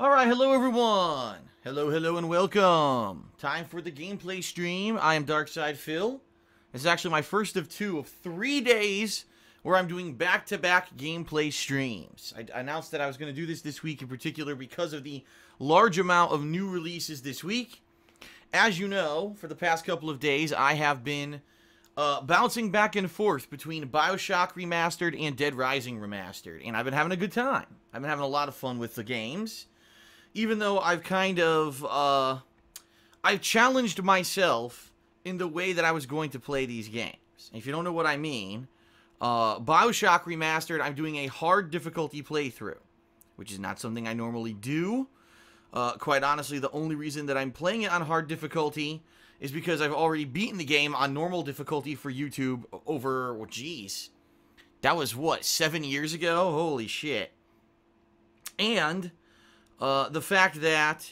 Alright, hello everyone! Hello and welcome! Time for the gameplay stream. I am Darkside Phil. This is actually my first of 3 days where I'm doing back-to-back gameplay streams. I announced that I was going to do this week in particular because of the large amount of new releases this week. As you know, for the past couple of days, I have been bouncing back and forth between BioShock Remastered and Dead Rising Remastered, and I've been having a good time. I've been having a lot of fun with the games. Even though I've kind of, I've challenged myself in the way that I was going to play these games. And if you don't know what I mean, BioShock Remastered, I'm doing a hard difficulty playthrough, which is not something I normally do. Quite honestly, the only reason that I'm playing it on hard difficulty is because I've already beaten the game on normal difficulty for YouTube over, well, geez, that was, what, 7 years ago? Holy shit. And the fact that,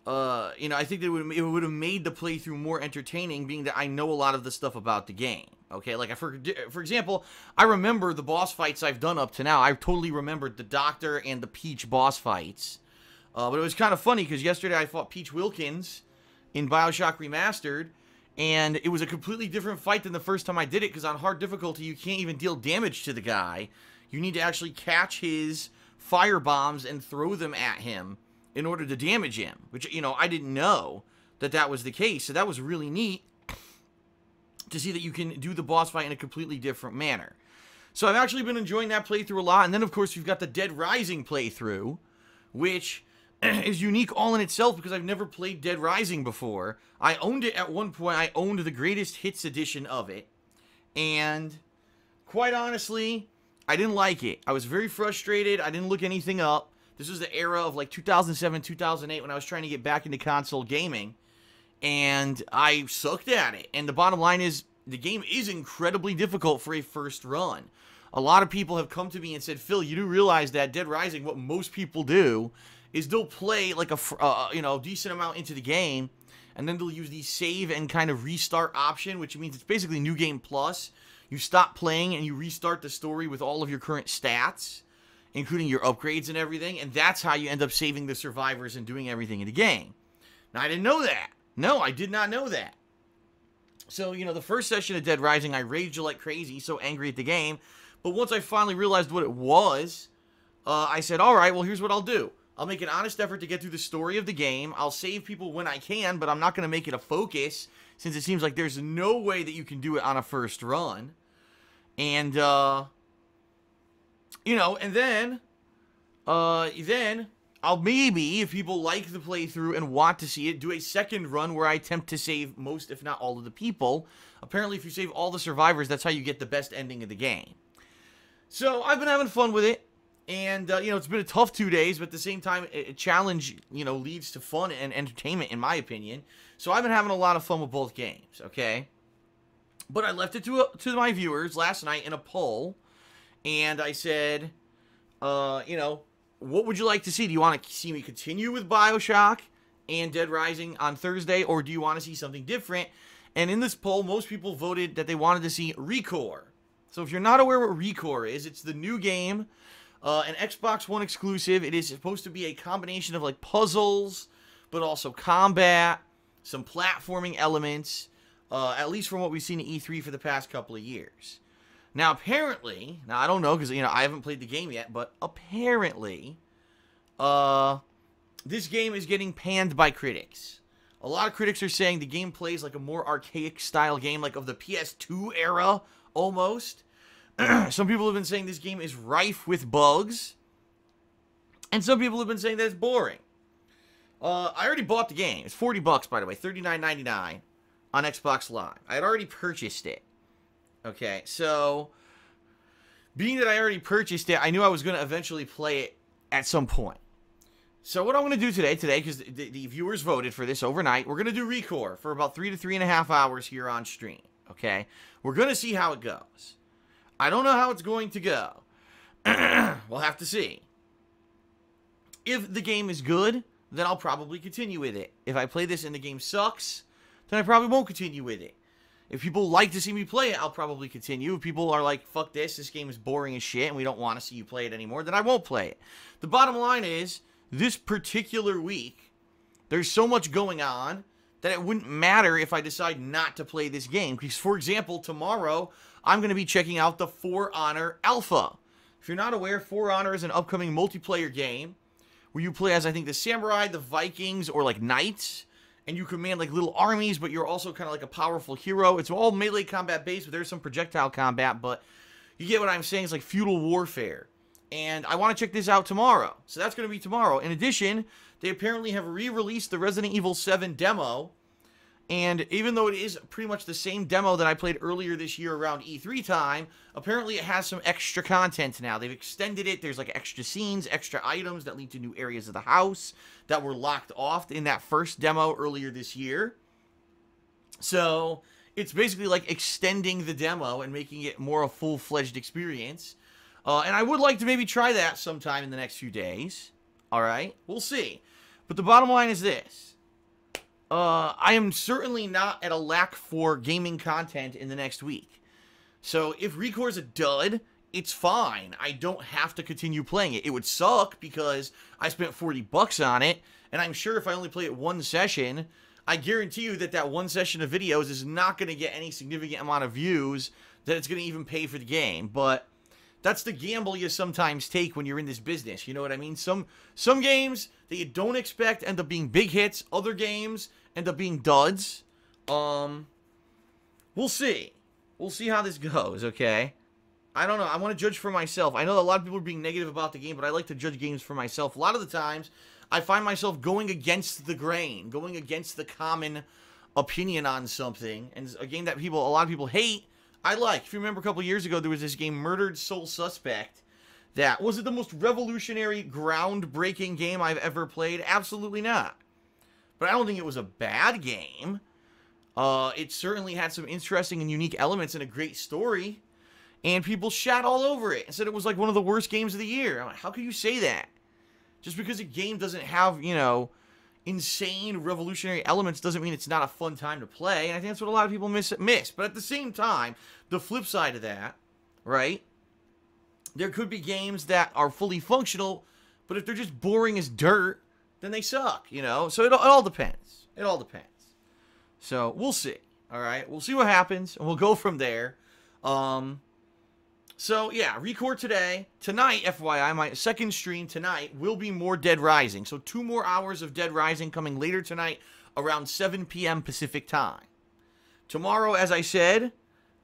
you know, I think that it would have made the playthrough more entertaining, being that I know a lot of the stuff about the game. Okay, like, for example, I remember the boss fights I've done up to now. I totally remembered the Doctor and the Peach boss fights. But it was kind of funny, because yesterday I fought Peach Wilkins in BioShock Remastered, and it was a completely different fight than the first time I did it, because on hard difficulty, you can't even deal damage to the guy. You need to actually catch his fire bombs and throw them at him in order to damage him, which, you know, I didn't know that that was the case. So that was really neat to see that you can do the boss fight in a completely different manner. So I've actually been enjoying that playthrough a lot. And then, of course, you've got the Dead Rising playthrough, which is unique all in itself because I've never played Dead Rising before. I owned it at one point. I owned the Greatest Hits edition of it. And quite honestly, I didn't like it. I was very frustrated. I didn't look anything up. This was the era of like 2007, 2008 when I was trying to get back into console gaming. And I sucked at it. And the bottom line is, the game is incredibly difficult for a first run. A lot of people have come to me and said, Phil, you do realize that Dead Rising, what most people do, is they'll play like a you know, decent amount into the game. And then they'll use the save and kind of restart option, which means it's basically New Game Plus. You stop playing and you restart the story with all of your current stats, including your upgrades and everything, and that's how you end up saving the survivors and doing everything in the game. Now, I didn't know that. No, I did not know that. So, you know, the first session of Dead Rising, I raged like crazy, so angry at the game, but once I finally realized what it was, I said, alright, well, here's what I'll do. I'll make an honest effort to get through the story of the game. I'll save people when I can, but I'm not going to make it a focus, since it seems like there's no way that you can do it on a first run. And, you know, and then I'll maybe, if people like the playthrough and want to see it, do a second run where I attempt to save most, if not all, of the people. Apparently, if you save all the survivors, that's how you get the best ending of the game. So, I've been having fun with it. And, you know, it's been a tough 2 days, but at the same time, a challenge, you know, leads to fun and entertainment, in my opinion. So I've been having a lot of fun with both games, okay? But I left it to my viewers last night in a poll, and I said, you know, what would you like to see? Do you want to see me continue with BioShock and Dead Rising on Thursday, or do you want to see something different? And in this poll, most people voted that they wanted to see ReCore. So if you're not aware what ReCore is, it's the new game, an Xbox One exclusive. It is supposed to be a combination of, like, puzzles, but also combat, some platforming elements, at least from what we've seen at E3 for the past couple of years. Now, apparently, now I don't know, because, you know, I haven't played the game yet, but apparently, this game is getting panned by critics. A lot of critics are saying the game plays like a more archaic style game, like of the PS2 era, almost. Some people have been saying this game is rife with bugs. And some people have been saying that it's boring. I already bought the game. It's $40, by the way. $39.99 on Xbox Live. I had already purchased it. Okay, so being that I already purchased it, I knew I was going to eventually play it at some point. So what I'm going to do today, because the viewers voted for this overnight, we're going to do ReCore for about 3 to 3.5 hours here on stream. Okay? We're going to see how it goes. I don't know how it's going to go. We'll have to see. If the game is good, then I'll probably continue with it. If I play this and the game sucks, then I probably won't continue with it. If people like to see me play it, I'll probably continue. If people are like, fuck this game is boring as shit, and we don't want to see you play it anymore, then I won't play it. The bottom line is, this particular week, there's so much going on that it wouldn't matter if I decide not to play this game. Because, for example, tomorrow, I'm going to be checking out the For Honor Alpha. If you're not aware, For Honor is an upcoming multiplayer game where you play as, I think, the Samurai, the Vikings, or like Knights, and you command like little armies, but you're also kind of like a powerful hero. It's all melee combat based, but there's some projectile combat, but you get what I'm saying. It's like feudal warfare. And I want to check this out tomorrow. So that's going to be tomorrow. In addition, they apparently have re-released the Resident Evil 7 demo. And even though it is pretty much the same demo that I played earlier this year around E3 time, apparently it has some extra content now. They've extended it. There's like extra scenes, extra items that lead to new areas of the house that were locked off in that first demo earlier this year. So it's basically like extending the demo and making it more a full-fledged experience. And I would like to maybe try that sometime in the next few days. All right, we'll see. But the bottom line is this. I am certainly not at a lack for gaming content in the next week. So if ReCore is a dud, it's fine. I don't have to continue playing it. It would suck because I spent $40 on it, and I'm sure if I only play it one session, I guarantee you that that one session of videos is not going to get any significant amount of views that it's going to even pay for the game. But that's the gamble you sometimes take when you're in this business. You know what I mean? Some games that you don't expect end up being big hits. Other games end up being duds. We'll see. We'll see how this goes, okay? I don't know. I want to judge for myself. I know a lot of people are being negative about the game, but I like to judge games for myself. A lot of the times, I find myself going against the grain, going against the common opinion on something. And a game that a lot of people hate, I like. If you remember a couple years ago, there was this game, Murdered Soul Suspect. That was it the most revolutionary, groundbreaking game I've ever played? Absolutely not. But I don't think it was a bad game. It certainly had some interesting and unique elements and a great story. And people shat all over it and said it was like one of the worst games of the year. I'm like, how can you say that? Just because a game doesn't have, you know, insane revolutionary elements doesn't mean it's not a fun time to play. And I think that's what a lot of people miss. But at the same time, the flip side of that, right? There could be games that are fully functional, but if they're just boring as dirt, then they suck, you know? So it all depends. It all depends. So we'll see. All right? We'll see what happens, and we'll go from there. So, yeah, ReCore today. Tonight, FYI, my second stream tonight will be more Dead Rising. So 2 more hours of Dead Rising coming later tonight around 7 p.m. Pacific time. Tomorrow, as I said,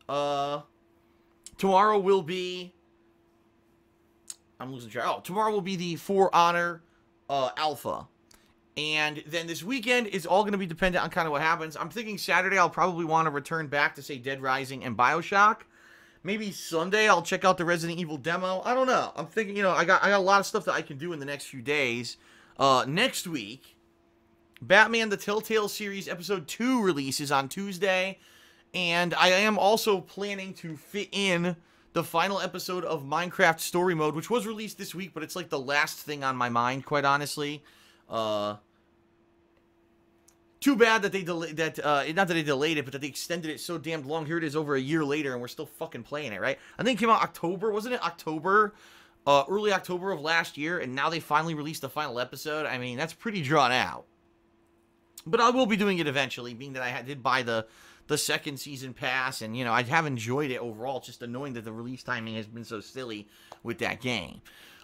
tomorrow will be... I'm losing track. Oh, tomorrow will be the For Honor Alpha. And then this weekend is all going to be dependent on kind of what happens. I'm thinking Saturday I'll probably want to return back to, say, Dead Rising and BioShock. Maybe Sunday I'll check out the Resident Evil demo. I don't know. I'm thinking, you know, I got a lot of stuff that I can do in the next few days. Next week, Batman the Telltale Series Episode 2 releases on Tuesday. And I am also planning to fit in the final episode of Minecraft Story Mode, which was released this week, but it's like the last thing on my mind, quite honestly. Too bad that they delayed that. Not that they delayed it, but that they extended it so damn long. Here it is, over a year later, and we're still fucking playing it, right? I think it came out October, wasn't it? October, early October of last year, and now they finally released the final episode. I mean, that's pretty drawn out. But I will be doing it eventually, being that I did buy the second season pass, and you know I have enjoyed it overall. It's just annoying that the release timing has been so silly with that game.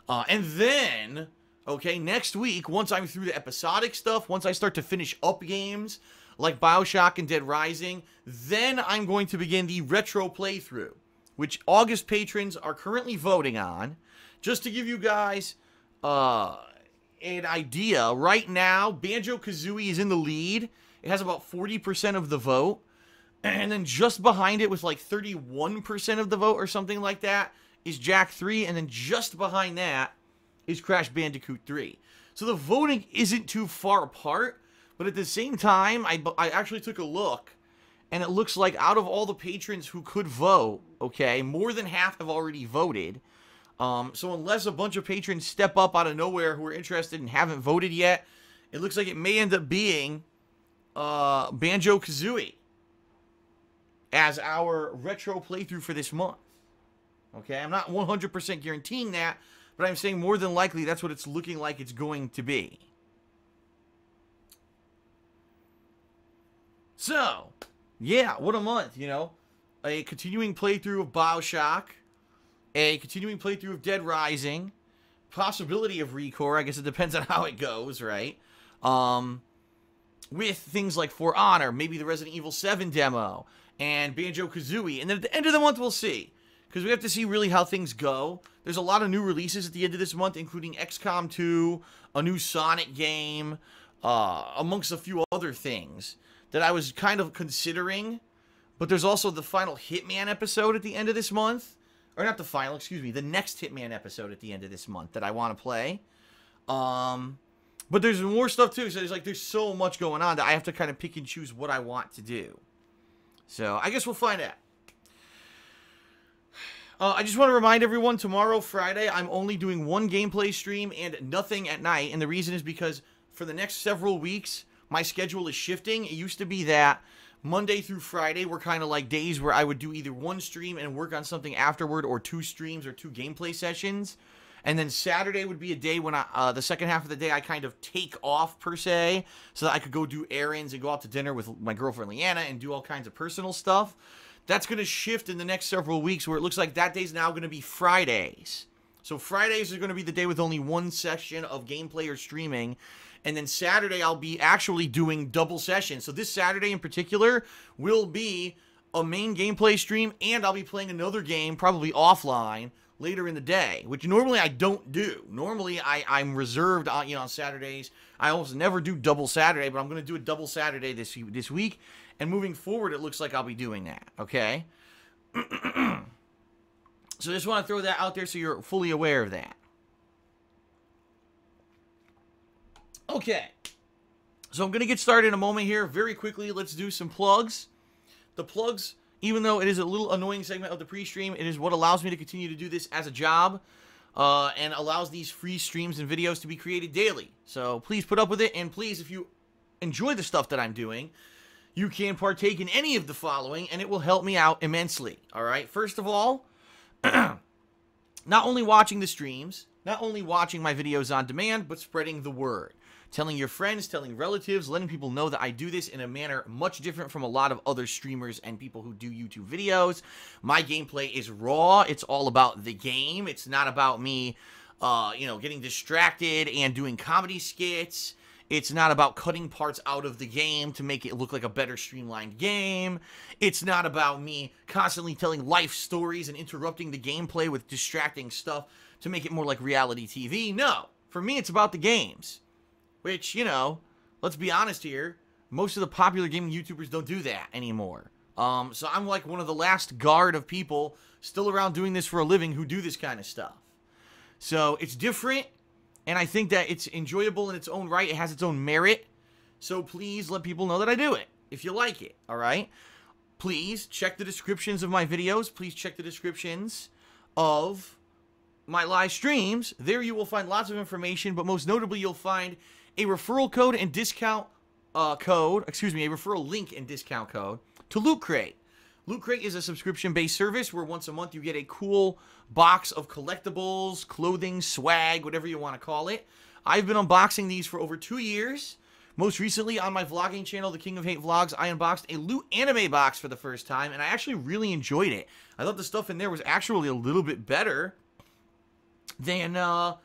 And then. Okay, next week, once I'm through the episodic stuff, once I start to finish up games like BioShock and Dead Rising, then I'm going to begin the retro playthrough, which August patrons are currently voting on. Just to give you guys an idea, right now, Banjo-Kazooie is in the lead. It has about 40% of the vote. And then just behind it with like 31% of the vote or something like that is Jak 3. And then just behind that is Crash Bandicoot 3. So the voting isn't too far apart, but at the same time, I actually took a look, and it looks like out of all the patrons who could vote, okay, more than half have already voted. So unless a bunch of patrons step up out of nowhere who are interested and haven't voted yet, it looks like it may end up being Banjo-Kazooie as our retro playthrough for this month. Okay, I'm not 100% guaranteeing that, but I'm saying more than likely that's what it's looking like it's going to be. So, yeah, what a month, you know. A continuing playthrough of BioShock, a continuing playthrough of Dead Rising, possibility of ReCore, I guess it depends on how it goes, right? With things like For Honor, maybe the Resident Evil 7 demo, and Banjo-Kazooie. And then at the end of the month, we'll see. Because we have to see really how things go. There's a lot of new releases at the end of this month, including XCOM 2, a new Sonic game, amongst a few other things that I was kind of considering. But there's also the final Hitman episode at the end of this month. Or not the final, excuse me, the next Hitman episode at the end of this month that I want to play. But there's more stuff too, so there's so much going on that I have to kind of pick and choose what I want to do. So, I guess we'll find out. I just want to remind everyone, tomorrow, Friday, I'm only doing one gameplay stream and nothing at night. And the reason is because for the next several weeks, my schedule is shifting. It used to be that Monday through Friday were kind of like days where I would do either one stream and work on something afterward, or 2 streams or 2 gameplay sessions. And then Saturday would be a day when the second half of the day, I kind of take off, per se, so that I could go do errands and go out to dinner with my girlfriend, Leanna, and do all kinds of personal stuff. That's going to shift in the next several weeks, where it looks like that day's now going to be Fridays. So Fridays are going to be the day with only one session of gameplay or streaming. And then Saturday, I'll be actually doing double sessions. So this Saturday in particular will be a main gameplay stream, and I'll be playing another game, probably offline, later in the day, which normally I don't do. Normally I'm reserved on, on Saturdays. I almost never do double Saturday, but I'm going to do a double Saturday this week. And moving forward, it looks like I'll be doing that, okay? So I just want to throw that out there so you're fully aware of that. Okay. So I'm going to get started in a moment here. Very quickly, let's do some plugs. The plugs, even though it is a little annoying segment of the pre-stream, it is what allows me to continue to do this as a job, and allows these free streams and videos to be created daily. So please put up with it, and please, if you enjoy the stuff that I'm doing, you can partake in any of the following, and it will help me out immensely. All right? First of all, not only watching the streams, not only watching my videos on demand, but spreading the word. Telling your friends, telling relatives, letting people know that I do this in a manner much different from a lot of other streamers and people who do YouTube videos. My gameplay is raw. It's all about the game. It's not about me, getting distracted and doing comedy skits. It's not about cutting parts out of the game to make it look like a better streamlined game. It's not about me constantly telling life stories and interrupting the gameplay with distracting stuff to make it more like reality TV. No, for me, it's about the games. Which, let's be honest here, most of the popular gaming YouTubers don't do that anymore. So I'm like one of the last guard of people still around doing this for a living who do this kind of stuff. So it's different, and I think that it's enjoyable in its own right. It has its own merit. So please let people know that I do it, if you like it, all right? Please check the descriptions of my videos. Please check the descriptions of my live streams. There you will find lots of information, but most notably you'll find a referral code and discount a referral link and discount code to Loot Crate. Loot Crate is a subscription-based service where once a month you get a cool box of collectibles, clothing, swag, whatever you want to call it. I've been unboxing these for over 2 years. Most recently on my vlogging channel, The King of Hate Vlogs, I unboxed a Loot anime box for the first time, and I actually really enjoyed it. I thought the stuff in there was actually a little bit better than the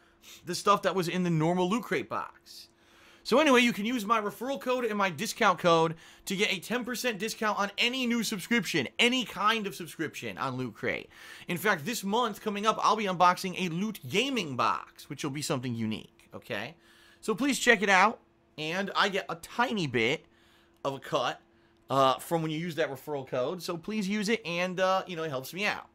stuff that was in the normal Loot Crate box. So anyway, you can use my referral code and my discount code to get a 10% discount on any new subscription, any kind of subscription on Loot Crate. In fact, this month coming up, I'll be unboxing a Loot Gaming box, which will be something unique, okay? So please check it out, and I get a tiny bit of a cut from when you use that referral code, so please use it, and, it helps me out.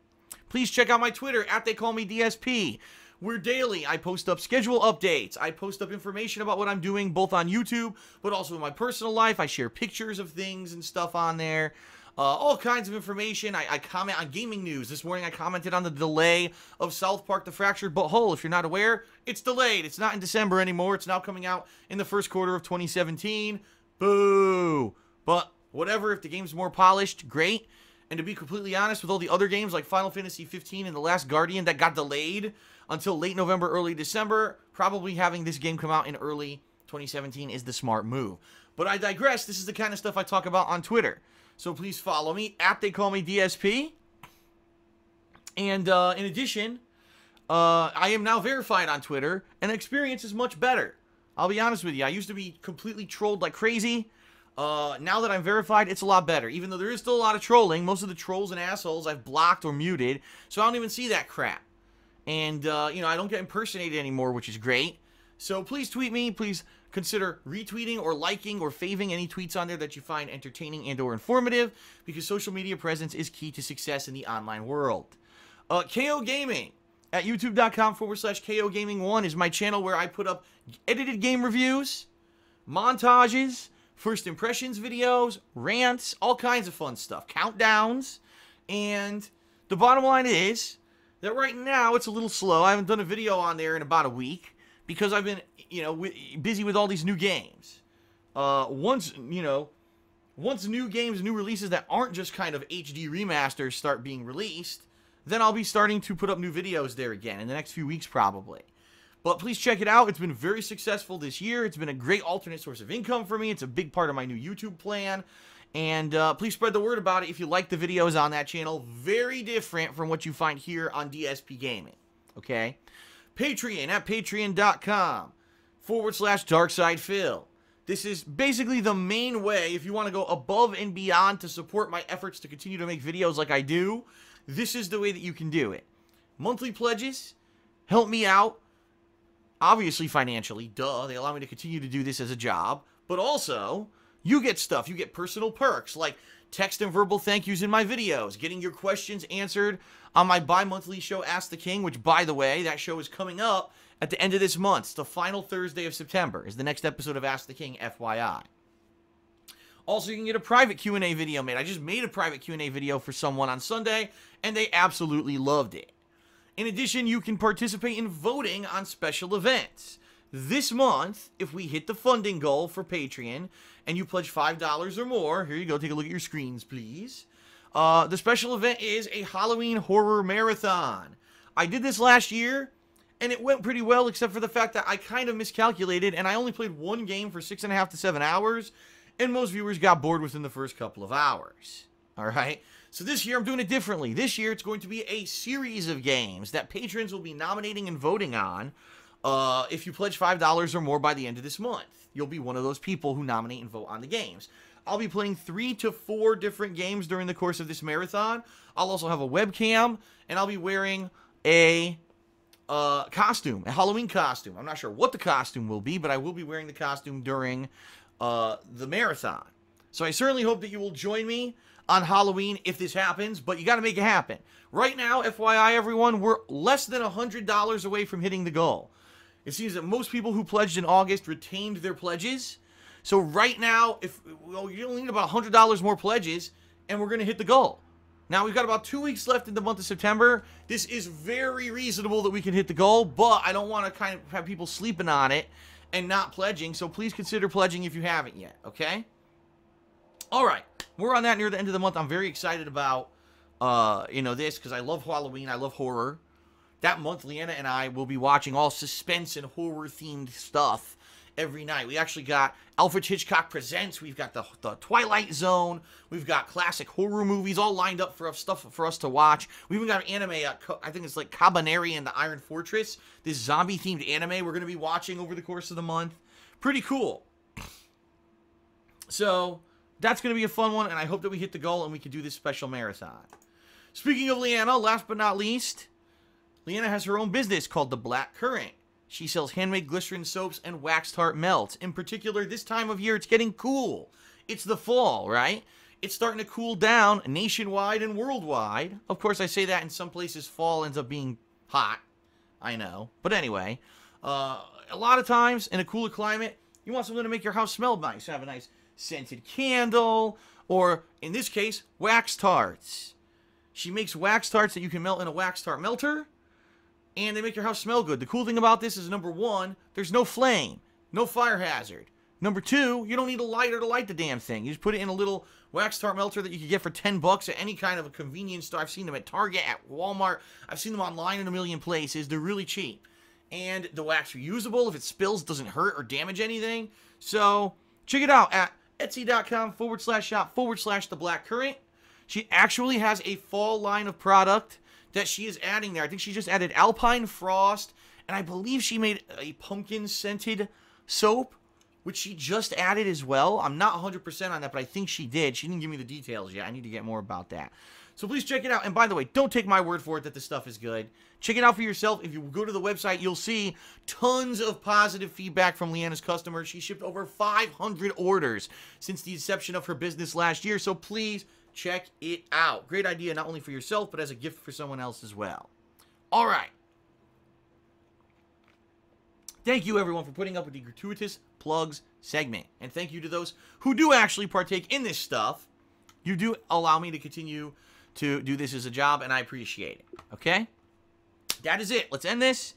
Please check out my Twitter, @TheyCallMeDSP. Where daily I post up schedule updates. I post up information about what I'm doing both on YouTube, but also in my personal life. I share pictures of things and stuff on there. All kinds of information. I comment on gaming news. This morning I commented on the delay of South Park: The Fractured But Whole. If you're not aware, it's delayed. It's not in December anymore. It's now coming out in the first quarter of 2017. Boo! But whatever, if the game's more polished, great. And to be completely honest, with all the other games like Final Fantasy 15 and The Last Guardian that got delayed, until late November, early December. Probably having this game come out in early 2017 is the smart move. But I digress. This is the kind of stuff I talk about on Twitter. So please follow me at They Call Me DSP. And in addition, I am now verified on Twitter, and the experience is much better. I'll be honest with you. I used to be completely trolled like crazy. Now that I'm verified, it's a lot better. Even though there is still a lot of trolling, most of the trolls and assholes I've blocked or muted, so I don't even see that crap. And, you know, I don't get impersonated anymore, which is great. So please tweet me. Please consider retweeting or liking or faving any tweets on there that you find entertaining and or informative, because social media presence is key to success in the online world. KO Gaming at youtube.com/KOGaming1 is my channel where I put up edited game reviews, montages, first impressions videos, rants, all kinds of fun stuff, countdowns, and the bottom line is that right now it's a little slow. I haven't done a video on there in about a week because I've been, you know, busy with all these new games. Once new games, new releases that aren't just kind of HD remasters start being released, then I'll be starting to put up new videos there again in the next few weeks probably. But please check it out. It's been very successful this year. It's been a great alternate source of income for me. It's a big part of my new YouTube plan. And please spread the word about it if you like the videos on that channel. Very different from what you find here on DSPGaming. Okay? Patreon at patreon.com/DarksidePhil. This is basically the main way if you want to go above and beyond to support my efforts to continue to make videos like I do. This is the way that you can do it. Monthly pledges help me out, obviously financially, duh. They allow me to continue to do this as a job, but also you get stuff. You get personal perks like text and verbal thank yous in my videos, getting your questions answered on my bi-monthly show Ask the King, which, by the way, that show is coming up at the end of this month. It's the final Thursday of September is the next episode of Ask the King, FYI. Also, you can get a private Q&A video made. I just made a private Q&A video for someone on Sunday, and they absolutely loved it. In addition, you can participate in voting on special events. This month, if we hit the funding goal for Patreon, and you pledge $5 or more, here you go, take a look at your screens, please. The special event is a Halloween horror marathon. I did this last year, and it went pretty well, except for the fact that I kind of miscalculated, and I only played one game for 6.5 to 7 hours, and most viewers got bored within the first couple of hours. Alright? So this year I'm doing it differently. This year it's going to be a series of games that patrons will be nominating and voting on if you pledge $5 or more by the end of this month. You'll be one of those people who nominate and vote on the games. I'll be playing 3 to 4 different games during the course of this marathon. I'll also have a webcam, and I'll be wearing a costume, a Halloween costume. I'm not sure what the costume will be, but I will be wearing the costume during the marathon. So I certainly hope that you will join me on Halloween if this happens, but you got to make it happen. Right now, FYI everyone, we're less than $100 away from hitting the goal. It seems that most people who pledged in August retained their pledges. So right now, you only need about $100 more pledges, and we're going to hit the goal. Now, we've got about 2 weeks left in the month of September. This is very reasonable that we can hit the goal, but I don't want to kind of have people sleeping on it and not pledging, so please consider pledging if you haven't yet, okay? Alright, we're on that near the end of the month. I'm very excited about, this, because I love Halloween, I love horror. That month, Leanna and I will be watching all suspense and horror-themed stuff every night. We actually got Alfred Hitchcock Presents, we've got the Twilight Zone, we've got classic horror movies all lined up for stuff for us to watch. We even got an anime, I think it's like Cabaneri and the Iron Fortress, this zombie-themed anime we're going to be watching over the course of the month. Pretty cool. So, that's going to be a fun one, and I hope that we hit the goal and we can do this special marathon. Speaking of Leanna, last but not least, Leanna has her own business called The Black Currant. She sells handmade glycerin soaps and wax tart melts. In particular, this time of year, it's getting cool. It's the fall, right? It's starting to cool down nationwide and worldwide. Of course, I say that in some places fall ends up being hot. I know. But anyway, a lot of times in a cooler climate, you want something to make your house smell nice. Have a nice scented candle, or in this case, wax tarts. She makes wax tarts that you can melt in a wax tart melter, and they make your house smell good. The cool thing about this is, number one, there's no flame, no fire hazard, Number 2, you don't need a lighter to light the damn thing. You just put it in a little wax tart melter that you can get for 10 bucks at any kind of a convenience store. I've seen them at Target, at Walmart. I've seen them online in a million places. They're really cheap. And the wax are usable. If it spills, it doesn't hurt or damage anything. So check it out at etsy.com/shop/theblackcurrant. She actually has a fall line of product that she is adding there. I think she just added Alpine Frost, and I believe she made a pumpkin-scented soap, which she just added as well. I'm not 100% on that, but I think she did. She didn't give me the details yet. I need to get more about that. So please check it out. And by the way, don't take my word for it that this stuff is good. Check it out for yourself. If you go to the website, you'll see tons of positive feedback from Leanna's customers. She shipped over 500 orders since the inception of her business last year. So please check it out. Great idea, not only for yourself, but as a gift for someone else as well. All right. Thank you, everyone, for putting up with the gratuitous plugs segment. And thank you to those who do actually partake in this stuff. You do allow me to continue to do this as a job, and I appreciate it. Okay? That is it. Let's end this,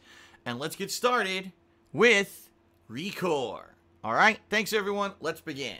and let's get started with ReCore. All right? Thanks, everyone. Let's begin.